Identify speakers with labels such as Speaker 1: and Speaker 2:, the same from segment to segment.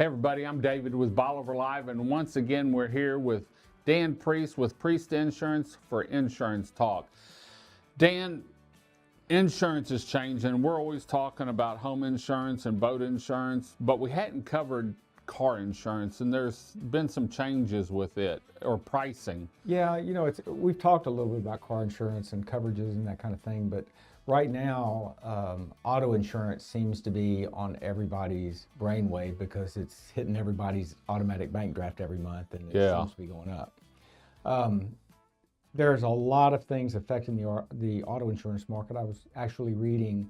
Speaker 1: everybody, I'm David with Bolivar Live, and once again we're here with Dan Priest with Priest Insurance for Insurance Talk. Dan, insurance is changing. We're always talking about home insurance and boat insurance, but we hadn't covered car insurance, and there's been some changes with it, or pricing.
Speaker 2: Yeah, you know, we've talked a little bit about car insurance and coverages and that kind of thing, but right now, auto insurance seems to be on everybody's brainwave because it's hitting everybody's automatic bank draft every month, and it seems to be going up. There's a lot of things affecting the auto insurance market. I was actually reading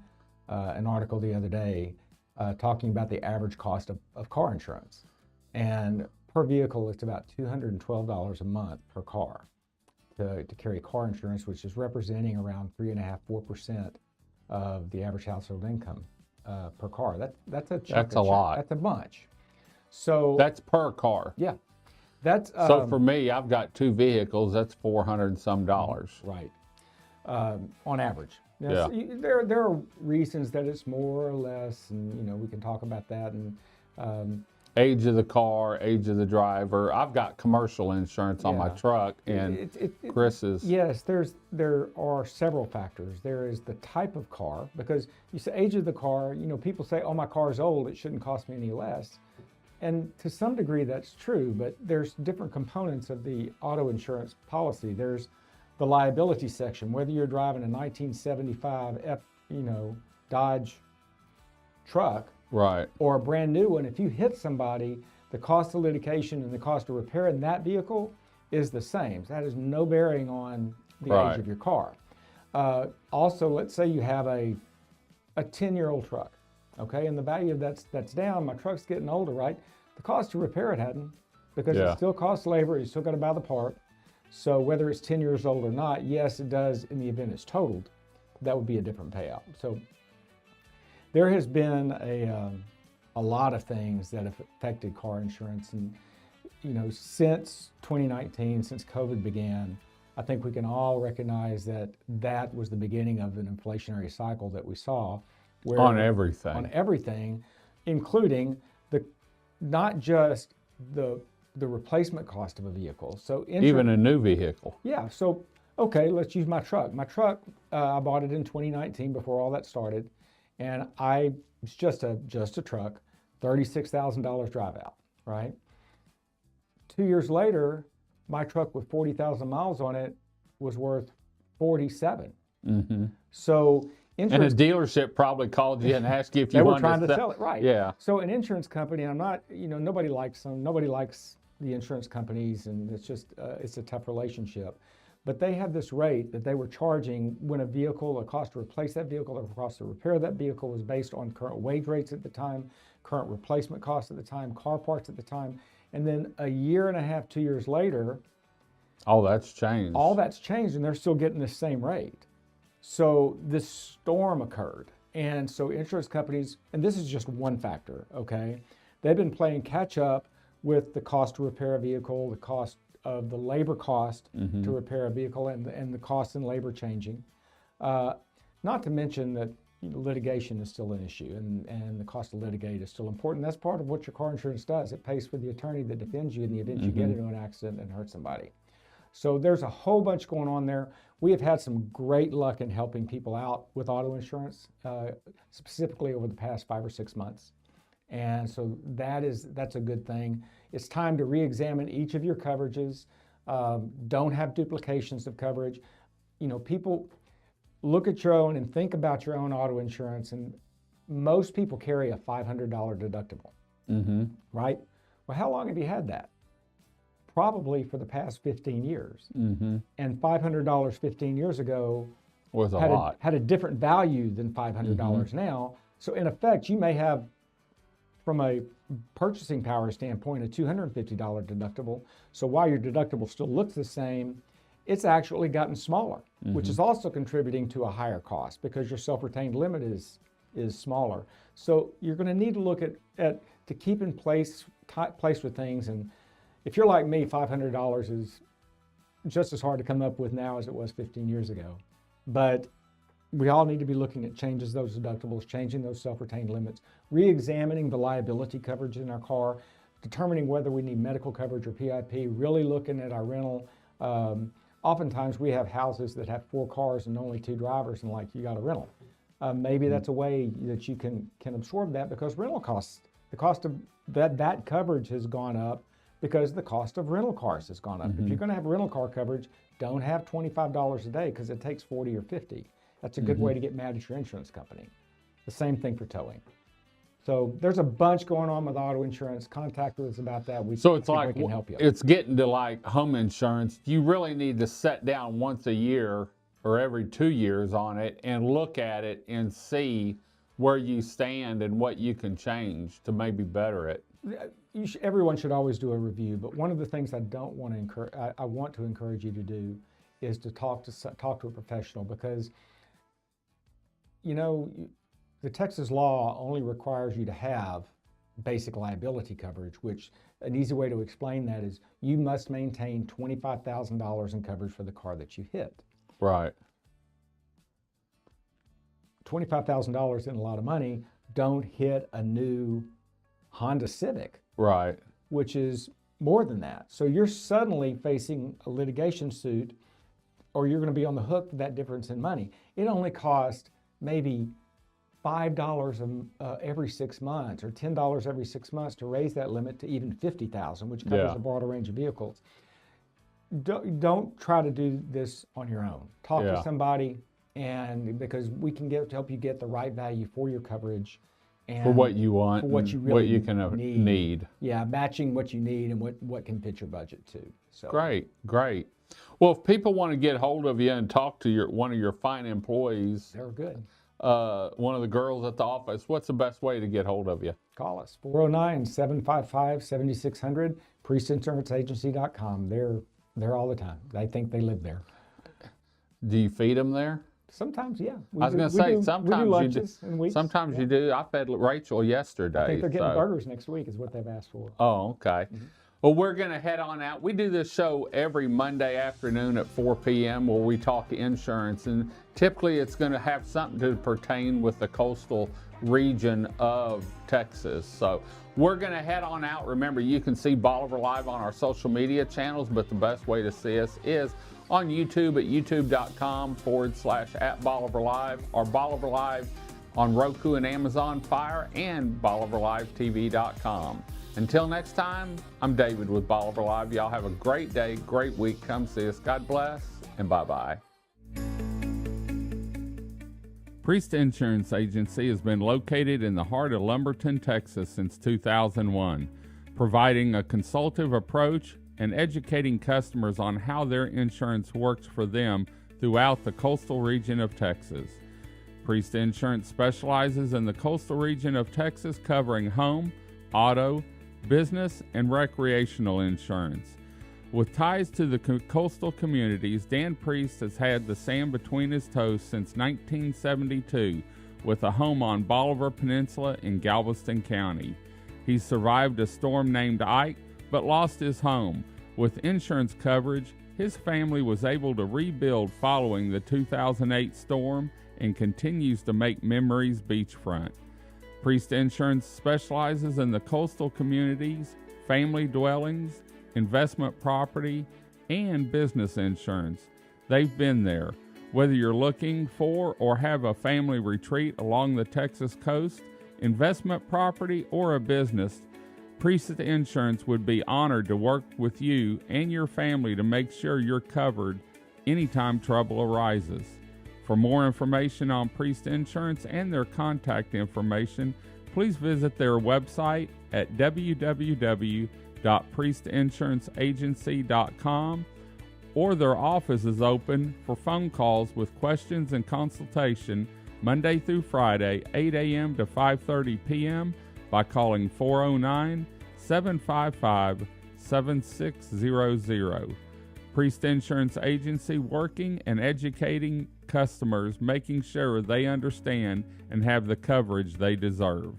Speaker 2: an article the other day talking about the average cost of car insurance. And per vehicle, it's about $212 a month per car to carry car insurance, which is representing around 3.5–4% of the average household income per car. That's a
Speaker 1: lot.
Speaker 2: That's a bunch. So
Speaker 1: that's per car.
Speaker 2: Yeah. That's
Speaker 1: so for me, I've got two vehicles. That's $400 and some.
Speaker 2: Right. On average.
Speaker 1: Yeah.
Speaker 2: So there are reasons that it's more or less, and you know we can talk about that. And
Speaker 1: age of the car, age of the driver. I've got commercial insurance on my truck, and Chris's.
Speaker 2: Yes, there are several factors. There is the type of car, because you say age of the car. You know, people say, "Oh, my car's old; it shouldn't cost me any less." And to some degree, that's true. But there's different components of the auto insurance policy. There's the liability section, whether you're driving a 1975 Dodge truck,
Speaker 1: right,
Speaker 2: or a brand new one. If you hit somebody, the cost of litigation and the cost of repairing that vehicle is the same. So that has no bearing on the age of your car. Also, let's say you have a 10-year-old truck, okay, and the value of that's down. My truck's getting older, right? The cost to repair it hadn't, because it still costs labor. You still got to buy the part. So whether it's 10 years old or not, yes, it does in the event it's totaled. That would be a different payout. So there has been a lot of things that have affected car insurance, and you know, since 2019, since COVID began, I think we can all recognize that was the beginning of an inflationary cycle that we saw. Where
Speaker 1: on everything.
Speaker 2: On everything, including not just the replacement cost of a vehicle. So
Speaker 1: even a new vehicle.
Speaker 2: Yeah. So okay, let's use my truck. My truck, I bought it in 2019 before all that started, and it's just a truck, $36,000 drive out. Right. 2 years later, my truck with 40,000 miles on it was worth 47.
Speaker 1: Mm-hmm.
Speaker 2: So
Speaker 1: and a dealership probably called you and asked you if you wanted to sell.
Speaker 2: They were trying to sell it, right?
Speaker 1: Yeah.
Speaker 2: So an insurance company, I'm not, nobody likes them. Nobody likes the insurance companies, and it's just it's a tough relationship. But they had this rate that they were charging when a cost to replace that vehicle, or cost to repair that vehicle, was based on current wage rates at the time, current replacement costs at the time, car parts at the time, and then a year and a half, 2 years later,
Speaker 1: all that's changed.
Speaker 2: All that's changed, and they're still getting the same rate. So this storm occurred, and so insurance companies, and this is just one factor, okay? They've been playing catch up with the cost to repair a vehicle, the cost of the labor cost to repair a vehicle, and the cost and labor changing. Not to mention that litigation is still an issue, and the cost to litigate is still important. That's part of what your car insurance does. It pays for the attorney that defends you in the event you get into an accident and hurt somebody. So there's a whole bunch going on there. We have had some great luck in helping people out with auto insurance, specifically over the past 5 or 6 months. And so that's a good thing. It's time to re-examine each of your coverages. Don't have duplications of coverage. People look at your own and think about your own auto insurance, and most people carry a $500 deductible, right? Well, how long have you had that? Probably for the past 15 years. And $500 15 years ago
Speaker 1: was a lot.
Speaker 2: Had a different value than $500 now. So in effect, you may have, from a purchasing power standpoint, a $250 deductible. So while your deductible still looks the same, it's actually gotten smaller, which is also contributing to a higher cost because your self-retained limit is smaller. So you're going to need to look at to keep in place with things. And if you're like me, $500 is just as hard to come up with now as it was 15 years ago. But we all need to be looking at changes those deductibles, changing those self-retained limits, re-examining the liability coverage in our car, determining whether we need medical coverage or PIP, really looking at our rental. Oftentimes we have houses that have 4 cars and only 2 drivers, and like, you got a rental. Maybe that's a way that you can absorb that, because rental costs, the cost of that coverage has gone up because the cost of rental cars has gone up. If you're going to have rental car coverage, don't have $25 a day because it takes 40 or 50. That's a good way to get mad at your insurance company. The same thing for towing. So there's a bunch going on with auto insurance. Contact us about that.
Speaker 1: So it's
Speaker 2: we
Speaker 1: like,
Speaker 2: can help you.
Speaker 1: it's getting to like home insurance. You really need to sit down once a year or every 2 years on it and look at it and see where you stand and what you can change to maybe better it.
Speaker 2: Everyone should always do a review, but one of the things I want to encourage you to do is to talk to a professional, because the Texas law only requires you to have basic liability coverage, which an easy way to explain that is you must maintain $25,000 in coverage for the car that you hit.
Speaker 1: Right.
Speaker 2: $25,000 isn't a lot of money. Don't hit a new Honda Civic.
Speaker 1: Right.
Speaker 2: Which is more than that. So you're suddenly facing a litigation suit, or you're going to be on the hook for that difference in money. It only costs maybe $5 every 6 months, or $10 every 6 months to raise that limit to even $50,000, which covers a broader range of vehicles. Don't try to do this on your own. Talk to somebody, and because we can help you get the right value for your coverage. And
Speaker 1: for what you want,
Speaker 2: for what you really
Speaker 1: what you can need.
Speaker 2: Yeah, matching what you need and what can fit your budget too. So
Speaker 1: great. Well, if people want to get hold of you and talk to one of your fine employees,
Speaker 2: they're good.
Speaker 1: One of the girls at the office, what's the best way to get hold of you?
Speaker 2: Call us, 409-755-7600, priestinsuranceragency.com. They're all the time. They think they live there.
Speaker 1: Do you feed them there?
Speaker 2: Sometimes, yeah.
Speaker 1: I was going to say, sometimes you do. I fed Rachel yesterday.
Speaker 2: I think they're getting burgers next week is what they've asked for.
Speaker 1: Oh, okay. Well, we're going to head on out. We do this show every Monday afternoon at 4 p.m. where we talk insurance, and typically it's going to have something to pertain with the coastal region of Texas. So we're going to head on out. Remember, you can see Bolivar Live on our social media channels, but the best way to see us is on YouTube at youtube.com/@BolivarLive, or Bolivar Live on Roku and Amazon Fire, and BolivarLiveTV.com. Until next time, I'm David with Bolivar Live. Y'all have a great day, great week. Come see us. God bless, and bye-bye. Priest Insurance Agency has been located in the heart of Lumberton, Texas since 2001, providing a consultative approach and educating customers on how their insurance works for them throughout the coastal region of Texas. Priest Insurance specializes in the coastal region of Texas, covering home, auto, business, and recreational insurance. With ties to the coastal communities, Dan Priest has had the sand between his toes since 1972, with a home on Bolivar Peninsula in Galveston County. He survived a storm named Ike, but lost his home. With insurance coverage, his family was able to rebuild following the 2008 storm and continues to make memories beachfront. Priest Insurance specializes in the coastal communities, family dwellings, investment property, and business insurance. They've been there. Whether you're looking for or have a family retreat along the Texas coast, investment property, or a business, Priest Insurance would be honored to work with you and your family to make sure you're covered anytime trouble arises. For more information on Priest Insurance and their contact information, please visit their website at www.priestinsuranceragency.com, or their office is open for phone calls with questions and consultation Monday through Friday, 8 a.m. to 5:30 p.m. by calling 409-755-7600. Priest Insurance Agency, working and educating customers, making sure they understand and have the coverage they deserve.